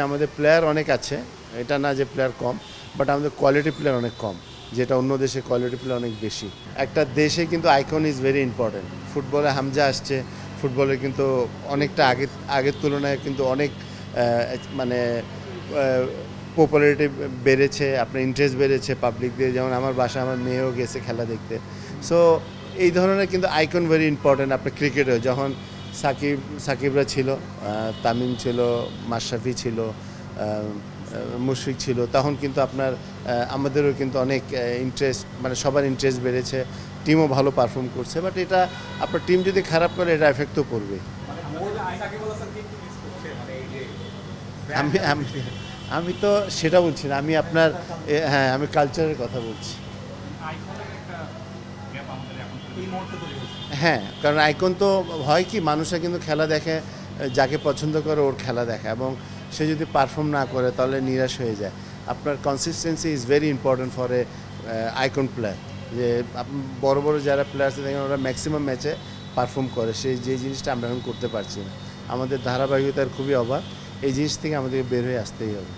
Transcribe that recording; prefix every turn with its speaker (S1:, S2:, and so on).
S1: আমাদের প্লেয়ার অনেক আছে, এটা না যে প্লেয়ার কম, বাট আমাদের কোয়ালিটি প্লেয়ার অনেক কম, যেটা অন্য দেশে কোয়ালিটি প্লেয়ার অনেক বেশি। একটা দেশে কিন্তু আইকন ইজ ভেরি ইম্পর্টেন্ট। ফুটবলে হামজা আসছে, ফুটবলে কিন্তু অনেকটা আগের তুলনায় কিন্তু অনেক মানে পপুলারিটি বেড়েছে, আপনার ইন্টারেস্ট বেড়েছে পাবলিক দিয়ে। যেমন আমার বাসা, আমার মেয়েও গেছে খেলা দেখতে। সো এই ধরনের কিন্তু আইকন ভেরি ইম্পর্টেন্ট। আপনার ক্রিকেটেও যখন সাকিবরা ছিল, তামিম ছিল, মাশরাফি ছিল, মুশফিক ছিল, তখন কিন্তু আপনার আমাদেরও কিন্তু অনেক ইন্টারেস্ট, মানে সবার ইন্টারেস্ট বেড়েছে, টিমও ভালো পারফর্ম করছে। বাট এটা আপনার টিম যদি খারাপ করে এটা এফেক্ট তো করবে। আমি আমি আমি তো সেটা বলছি না, আমি আপনার হ্যাঁ, আমি কালচারের কথা বলছি। হ্যাঁ, কারণ আইকন তো হয় কি, মানুষরা কিন্তু খেলা দেখে যাকে পছন্দ করে ওর খেলা দেখে, এবং সে যদি পারফর্ম না করে তাহলে নিরাশ হয়ে যায়। আপনার consistency is very important for a icon player. যে বড় বড় যারা প্লেয়ার আছে দেখেন ওরা ম্যাক্সিমাম ম্যাচে পারফর্ম করে, সেই যে জিনিসটা আমরা এখন করতে পারছি না। আমাদের ধারাবাহিকতার খুবই অভাব, এই জিনিস থেকে আমাদেরকে বের হয়ে আসতেই হবে।